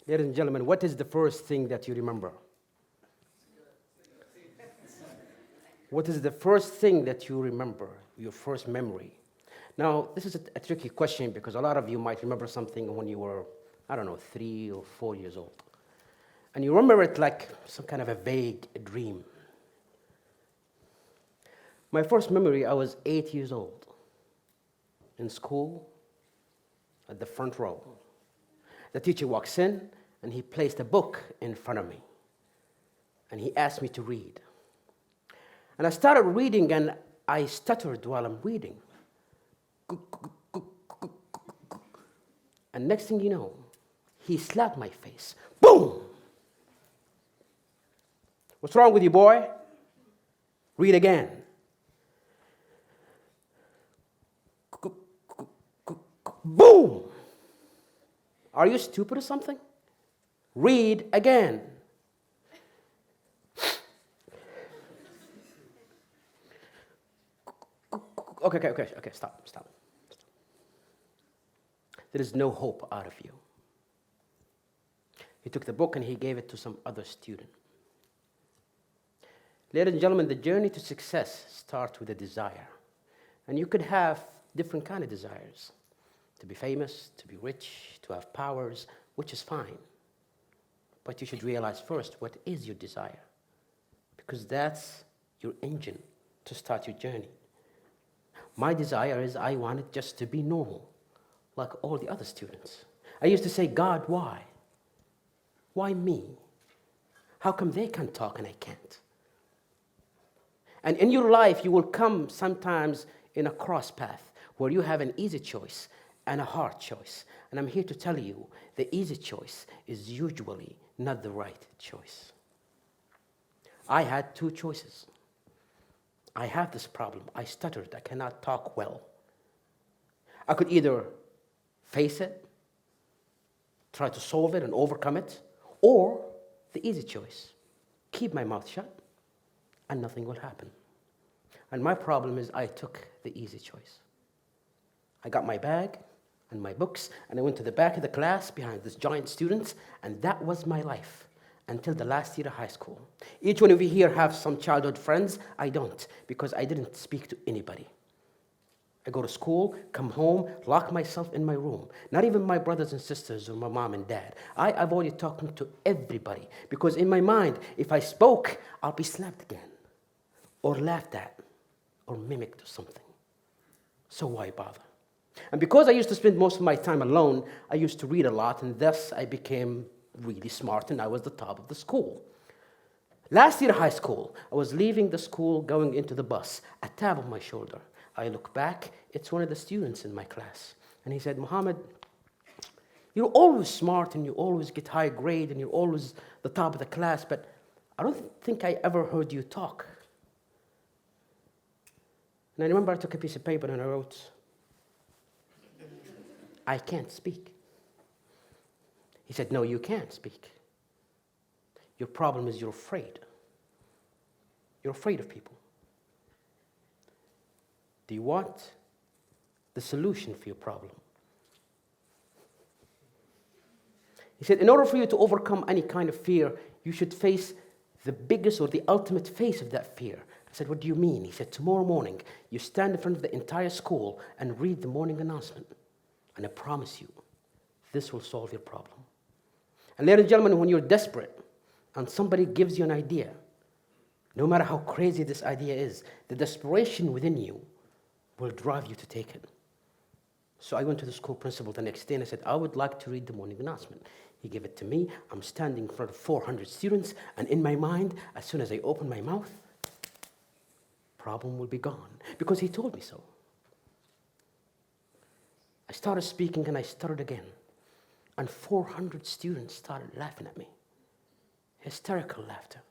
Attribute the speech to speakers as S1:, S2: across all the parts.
S1: Ladies and gentlemen, what is the first thing that you remember? What is the first thing that you remember, your first memory? Now, this is a tricky question because a lot of you might remember something when you were, I don't know, 3 or 4 years old. And you remember it like some kind of a vague dream. My first memory, I was 8 years old, in school, at the front row. The teacher walks in, and he placed a book in front of me. And he asked me to read. And I started reading, and I stuttered while I'm reading. And next thing you know, he slapped my face. Boom! What's wrong with you, boy? Read again. Boom! Are you stupid or something? Read again. Okay, stop. There is no hope out of you. He took the book and he gave it to some other student. Ladies and gentlemen, the journey to success starts with a desire. And you could have different kind of desires. To be famous, to be rich, to have powers, which is fine. But you should realize first, what is your desire? Because that's your engine to start your journey. My desire is I wanted just to be normal, like all the other students. I used to say, God, why? Why me? How come they can talk and I can't? And in your life, you will come sometimes in a cross path where you have an easy choice and a hard choice. And I'm here to tell you, the easy choice is usually not the right choice. I had 2 choices. I have this problem. I stuttered. I cannot talk well. I could either face it, try to solve it and overcome it, or the easy choice, keep my mouth shut and nothing will happen. And my problem is I took the easy choice. I got my bag and my books and I went to the back of the class behind this giant students, and that was my life until the last year of high school. Each one of you here have some childhood friends. I don't, because I didn't speak to anybody. I go to school, come home, lock myself in my room. Not even my brothers and sisters or my mom and dad. I avoided talking to everybody because in my mind, if I spoke, I'll be slapped again or laughed at or mimicked or something. So why bother? And because I used to spend most of my time alone, I used to read a lot, and thus I became really smart, and I was the top of the school. Last year of high school, I was leaving the school, going into the bus, a tap on my shoulder. I look back, it's one of the students in my class. And he said, Mohammed, you're always smart, and you always get high grade, and you're always the top of the class, but I don't think I ever heard you talk. And I remember I took a piece of paper and I wrote, I can't speak. He said, no, you can't speak. Your problem is you're afraid. You're afraid of people. Do you want the solution for your problem? He said, in order for you to overcome any kind of fear, you should face the biggest or the ultimate face of that fear. I said, what do you mean? He said, tomorrow morning, you stand in front of the entire school and read the morning announcement. And I promise you, this will solve your problem. And ladies and gentlemen, when you're desperate and somebody gives you an idea, no matter how crazy this idea is, the desperation within you will drive you to take it. So I went to the school principal the next day and I said, I would like to read the morning announcement. He gave it to me. I'm standing in front of 400 students, and in my mind, as soon as I open my mouth, problem will be gone, because he told me so. I started speaking and I stuttered again. And 400 students started laughing at me. Hysterical laughter.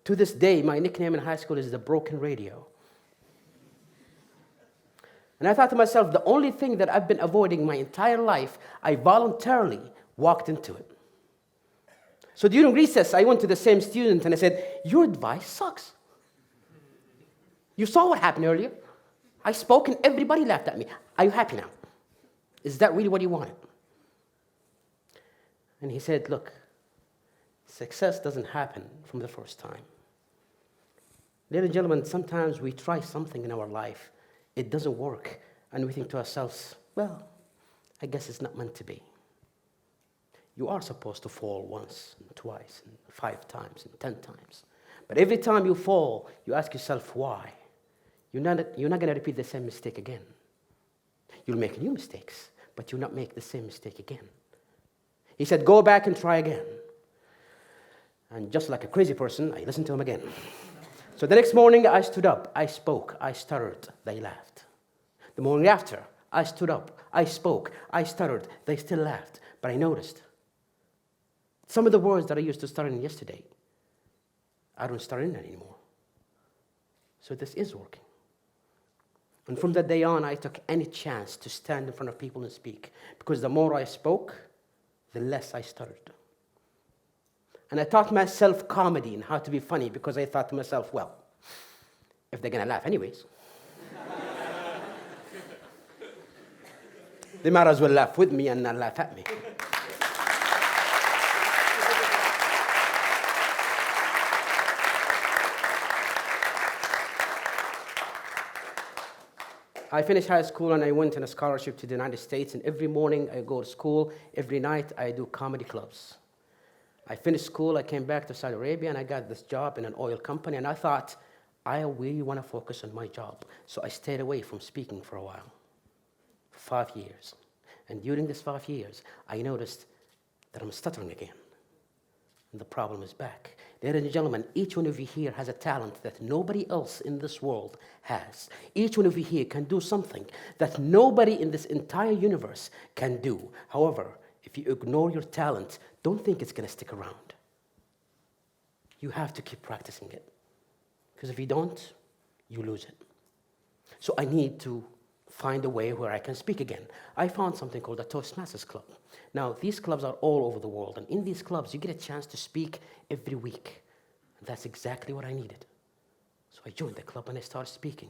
S1: To this day, my nickname in high school is the broken radio. And I thought to myself, the only thing that I've been avoiding my entire life, I voluntarily walked into it. So during recess, I went to the same student and I said, your advice sucks. You saw what happened earlier. I spoke and everybody laughed at me. Are you happy now? Is that really what you wanted? And he said, look, success doesn't happen from the first time. Ladies and gentlemen, sometimes we try something in our life, it doesn't work, and we think to ourselves, well, I guess it's not meant to be. You are supposed to fall once, and twice, and 5 times, and 10 times. But every time you fall, you ask yourself why. You're not going to repeat the same mistake again. You'll make new mistakes, but you'll not make the same mistake again. He said, go back and try again. And just like a crazy person, I listened to him again. So the next morning, I stood up, I spoke, I stuttered, they laughed. The morning after, I stood up, I spoke, I stuttered, they still laughed. But I noticed some of the words that I used to stutter in yesterday, I don't stutter in anymore. So this is working. And from that day on, I took any chance to stand in front of people and speak, because the more I spoke, the less I stuttered. And I taught myself comedy and how to be funny, because I thought to myself, well, if they're going to laugh anyways, they might as well laugh with me and not laugh at me. I finished high school and I went on a scholarship to the United States, and every morning I go to school, every night I do comedy clubs. I finished school, I came back to Saudi Arabia, and I got this job in an oil company, and I thought, I really want to focus on my job. So I stayed away from speaking for a while, for 5 years. And during these 5 years, I noticed that I'm stuttering again. And the problem is back. Ladies and gentlemen, each one of you here has a talent that nobody else in this world has. Each one of you here can do something that nobody in this entire universe can do. However, if you ignore your talent, don't think it's going to stick around. You have to keep practicing it. Because if you don't, you lose it. So I need to find a way where I can speak again. I found something called a Toastmasters Club. Now, these clubs are all over the world, and in these clubs, you get a chance to speak every week. And that's exactly what I needed. So I joined the club and I started speaking,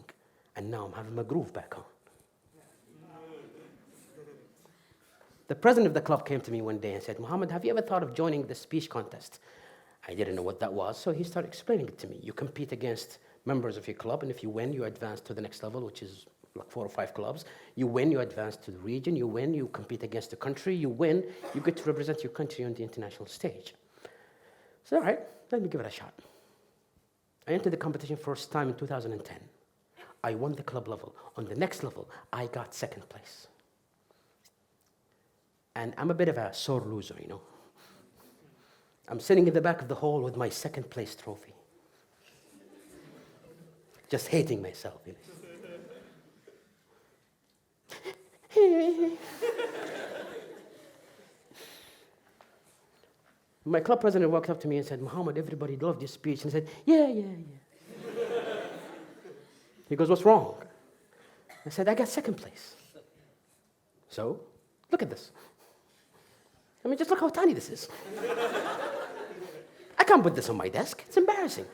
S1: and now I'm having my groove back on. The president of the club came to me one day and said, Mohammed, have you ever thought of joining the speech contest? I didn't know what that was, so he started explaining it to me. You compete against members of your club, and if you win, you advance to the next level, which is like 4 or 5 clubs. You win, you advance to the region. You win, you compete against the country. You win, you get to represent your country on the international stage. So, all right, let me give it a shot. I entered the competition first time in 2010. I won the club level. On the next level, I got 2nd place. And I'm a bit of a sore loser, you know. I'm sitting in the back of the hall with my 2nd place trophy. Just hating myself, you know. My club president walked up to me and said, Mohammed, everybody loved your speech. And I said, yeah. He goes, what's wrong? I said, I got 2nd place. So, look at this. I mean, just look how tiny this is. I can't put this on my desk. It's embarrassing.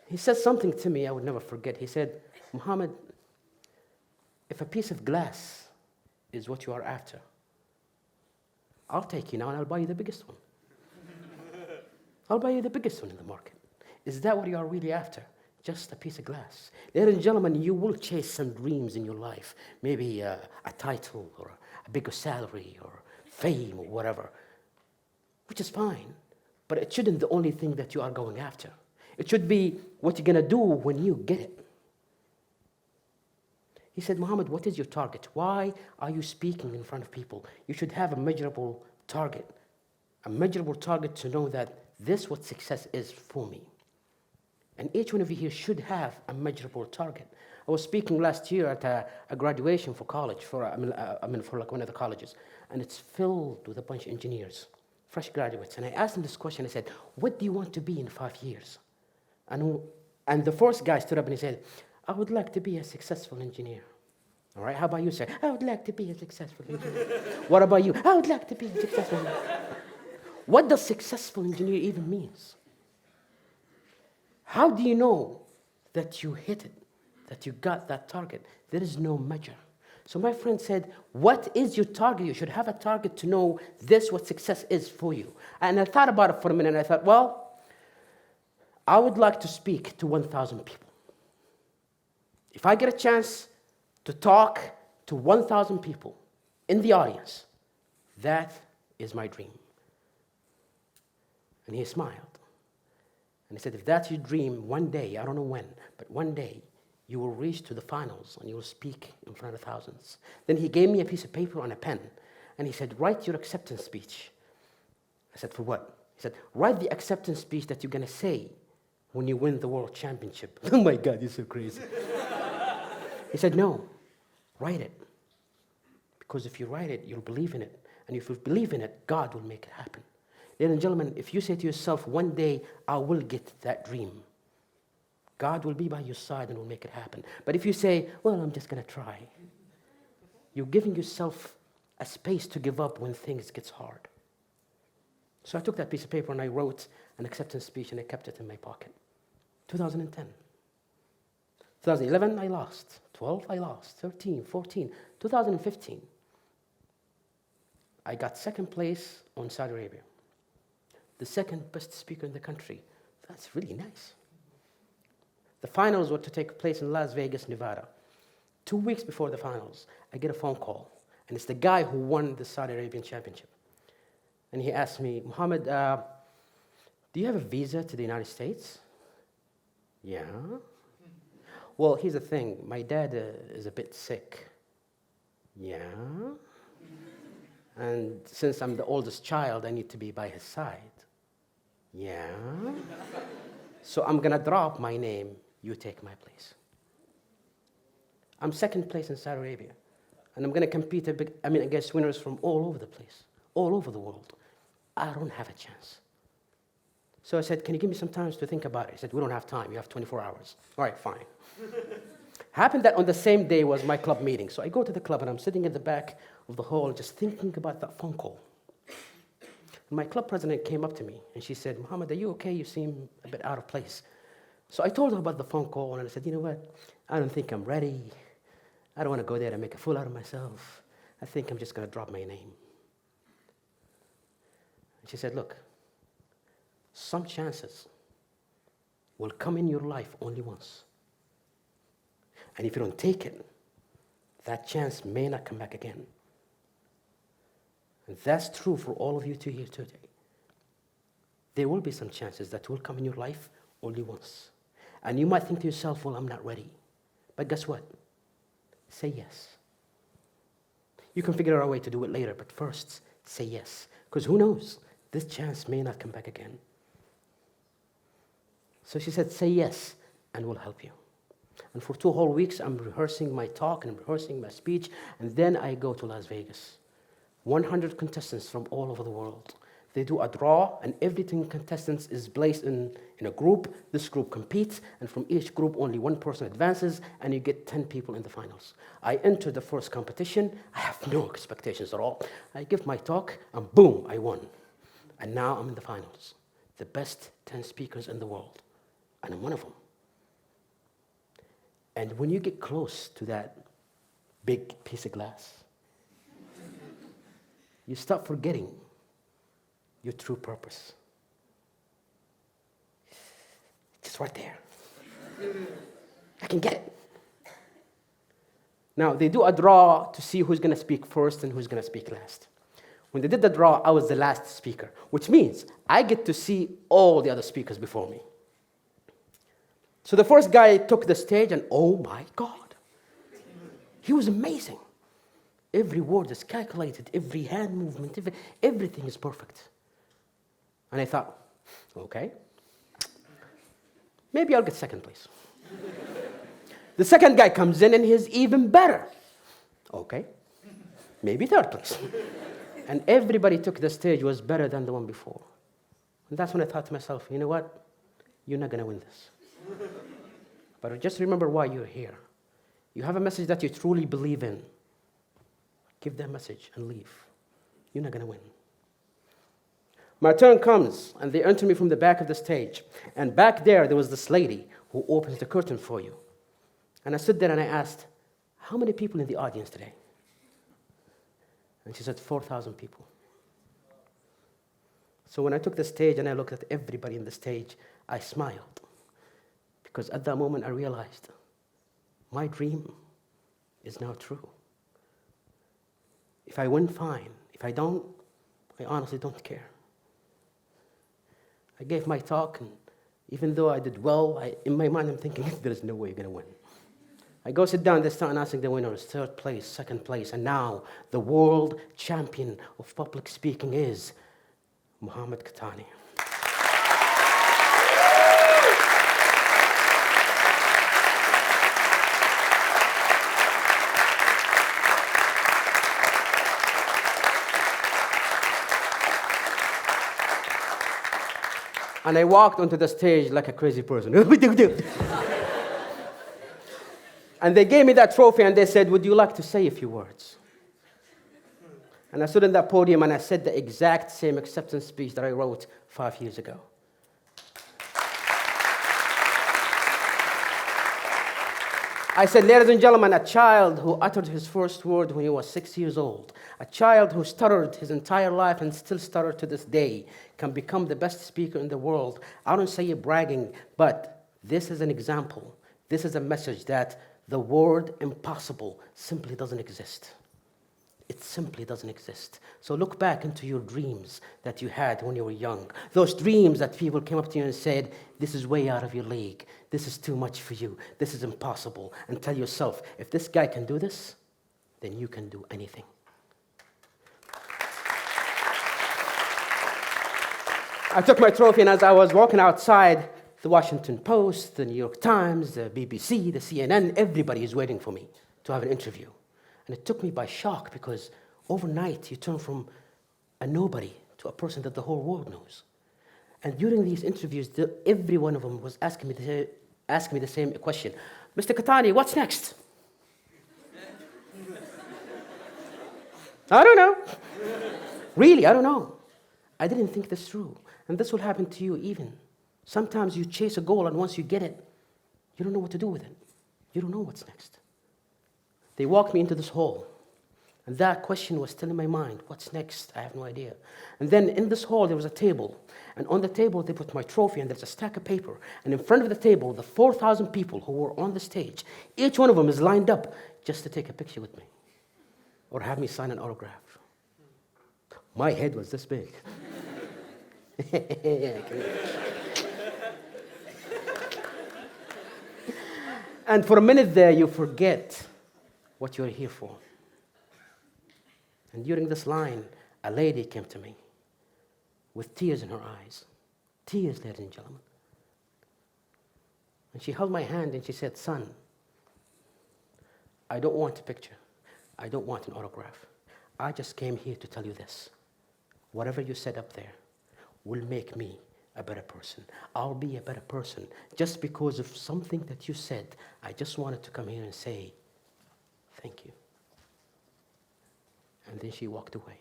S1: He said something to me I would never forget. He said, Mohammed, if a piece of glass is what you are after, I'll take you now and I'll buy you the biggest one. I'll buy you the biggest one in the market. Is that what you are really after? Just a piece of glass. Ladies and gentlemen, you will chase some dreams in your life. Maybe a title or a bigger salary or fame or whatever, which is fine. But it shouldn't be the only thing that you are going after. It should be what you're going to do when you get it. He said, Mohammed, what is your target? Why are you speaking in front of people? You should have a measurable target to know that this is what success is for me. And each one of you here should have a measurable target. I was speaking last year at a graduation for college, for like one of the colleges, and it's filled with a bunch of engineers, fresh graduates. And I asked them this question. I said, what do you want to be in 5 years? And the first guy stood up and he said, I would like to be a successful engineer. All right, how about you, sir? I would like to be a successful engineer. What about you? I would like to be a successful engineer. What does successful engineer even means? How do you know that you hit it, that you got that target? There is no measure. So my friend said, what is your target? You should have a target to know this, what success is for you. And I thought about it for a minute, and I thought, well, I would like to speak to 1,000 people. If I get a chance to talk to 1,000 people in the audience, that is my dream. And he smiled. And he said, if that's your dream, one day, I don't know when, but one day, you will reach to the finals and you will speak in front of thousands. Then he gave me a piece of paper and a pen, and he said, write your acceptance speech. I said, for what? He said, write the acceptance speech that you're going to say when you win the world championship. Oh my God, you're so crazy. He said, no, write it. Because if you write it, you'll believe in it. And if you believe in it, God will make it happen. Ladies and gentlemen, if you say to yourself, one day I will get that dream, God will be by your side and will make it happen. But if you say, well, I'm just going to try, you're giving yourself a space to give up when things get hard. So I took that piece of paper and I wrote an acceptance speech and I kept it in my pocket. 2010. 2011, I lost. 12, I lost. 13, 14. 2015, I got second place on Saudi Arabia. The second best speaker in the country. That's really nice. The finals were to take place in Las Vegas, Nevada. 2 weeks before the finals, I get a phone call, and it's the guy who won the Saudi Arabian championship. And he asked me, Mohammed, do you have a visa to the United States? Yeah. Well, here's the thing. My dad is a bit sick. Yeah. And since I'm the oldest child, I need to be by his side. Yeah. So I'm going to drop my name. You take my place. I'm second place in Saudi Arabia. And I'm going to compete against winners from all over the place, all over the world. I don't have a chance. So I said, can you give me some time to think about it? He said, we don't have time. You have 24 hours. All right, fine. Happened that on the same day was my club meeting. So I go to the club, and I'm sitting at the back of the hall just thinking about that phone call. And my club president came up to me, and she said, Mohammed, are you okay? You seem a bit out of place. So I told her about the phone call, and I said, you know what? I don't think I'm ready. I don't want to go there and make a fool out of myself. I think I'm just going to drop my name. And she said, look, some chances will come in your life only once. And if you don't take it, that chance may not come back again. And that's true for all of you two here today. There will be some chances that will come in your life only once. And you might think to yourself, well, I'm not ready. But guess what? Say yes. You can figure out a way to do it later, but first, say yes. Because who knows? This chance may not come back again. So she said, say yes, and we'll help you. And for 2 whole weeks, I'm rehearsing my talk and rehearsing my speech, and then I go to Las Vegas. 100 contestants from all over the world. They do a draw, and every 10 contestants is placed in a group. This group competes, and from each group, only one person advances, and you get 10 people in the finals. I enter the first competition. I have no expectations at all. I give my talk, and boom, I won. And now I'm in the finals. The best 10 speakers in the world, and I'm one of them. And when you get close to that big piece of glass, you start forgetting your true purpose. It's right there. I can get it. Now, they do a draw to see who's going to speak first and who's going to speak last. When they did the draw, I was the last speaker, which means I get to see all the other speakers before me. So the first guy took the stage, and oh my God, he was amazing. Every word is calculated, every hand movement, everything is perfect. And I thought, okay, maybe I'll get second place. The second guy comes in, and he's even better. Okay, maybe third place. And everybody took the stage was better than the one before. And that's when I thought to myself, you know what? You're not going to win this. But just remember why you're here. You have a message that you truly believe in. Give that message and leave. You're not going to win. My turn comes, and they enter me from the back of the stage. And back there was this lady who opens the curtain for you. And I stood there and I asked, how many people in the audience today? And she said, 4,000 people. So when I took the stage and I looked at everybody in the stage, I smiled. Because at that moment I realized my dream is now true. If I win, fine. If I don't, I honestly don't care. I gave my talk, and even though I did well, in my mind I'm thinking, there is no way you're going to win. I go sit down, they start announcing the winners, third place, second place, and now the world champion of public speaking is Mohammed Qahtani. And I walked onto the stage like a crazy person. And they gave me that trophy and they said, would you like to say a few words? And I stood on that podium and I said the exact same acceptance speech that I wrote 5 years ago. I said, ladies and gentlemen, a child who uttered his first word when he was 6 years old, a child who stuttered his entire life and still stutters to this day, can become the best speaker in the world. I don't say it bragging, but this is an example. This is a message that the word impossible simply doesn't exist. It simply doesn't exist. So look back into your dreams that you had when you were young. Those dreams that people came up to you and said, this is way out of your league. This is too much for you. This is impossible. And tell yourself, if this guy can do this, then you can do anything. I took my trophy, and as I was walking outside, the Washington Post, the New York Times, the BBC, the CNN, everybody is waiting for me to have an interview. And it took me by shock, because overnight you turn from a nobody to a person that the whole world knows. And during these interviews, every one of them was asking me the same question. Mr. Qahtani, what's next? I don't know. Really, I don't know. I didn't think this through. And this will happen to you even. Sometimes you chase a goal, and once you get it, you don't know what to do with it. You don't know what's next. They walked me into this hall, and that question was still in my mind. What's next? I have no idea. And then in this hall, there was a table, and on the table, they put my trophy, and there's a stack of paper. And in front of the table, the 4,000 people who were on the stage, each one of them is lined up just to take a picture with me or have me sign an autograph. My head was this big. And for a minute there, you forget what you're here for. And during this line, a lady came to me with tears in her eyes. Tears, ladies and gentlemen. And she held my hand and she said, son, I don't want a picture. I don't want an autograph. I just came here to tell you this. Whatever you said up there will make me a better person. I'll be a better person just because of something that you said. I just wanted to come here and say, thank you. And then she walked away.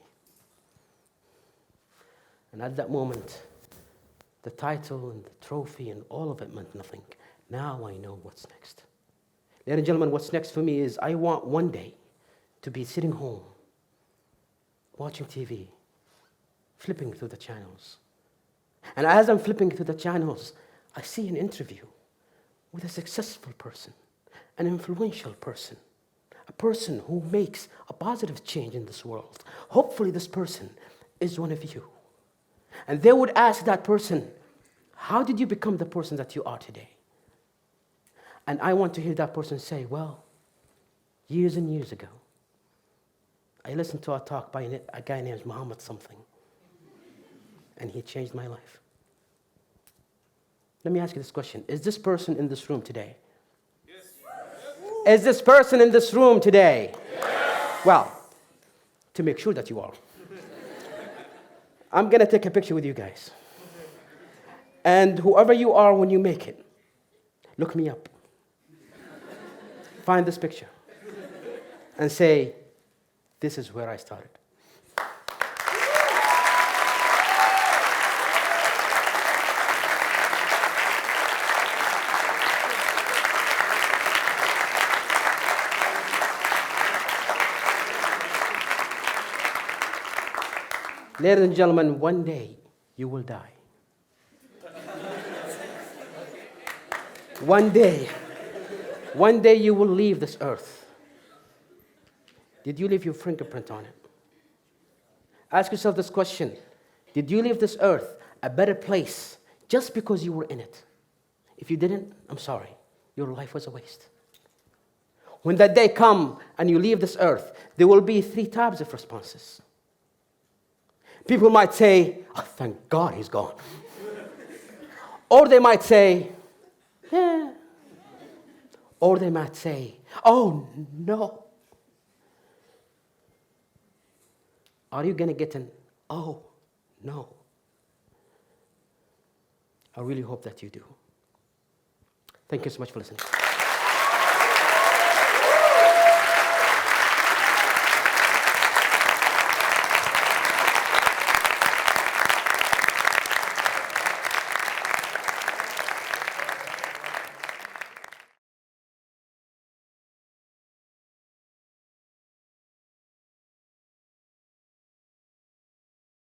S1: And at that moment, the title and the trophy and all of it meant nothing. Now I know what's next. Ladies and gentlemen, what's next for me is I want one day to be sitting home, watching TV, flipping through the channels. And as I'm flipping through the channels, I see an interview with a successful person, an influential person, a person who makes a positive change in this world. Hopefully this person is one of you. And they would ask that person, how did you become the person that you are today? And I want to hear that person say, well, years and years ago, I listened to a talk by a guy named Mohammed something, and he changed my life. Let me ask you this question. Is this person in this room today? Yes. Is this person in this room today? Yes. Well, to make sure that you are, I'm going to take a picture with you guys. And whoever you are when you make it, look me up. Find this picture and say, this is where I started. Ladies and gentlemen, one day you will die. One day you will leave this earth. Did you leave your fingerprint on it? Ask yourself this question. Did you leave this earth a better place just because you were in it? If you didn't, I'm sorry. Your life was a waste. When that day comes and you leave this earth, there will be 3 types of responses. People might say, oh, thank God he's gone. Or they might say, yeah. Or they might say, oh, no. Are you going to get an, oh, no? I really hope that you do. Thank you so much for listening.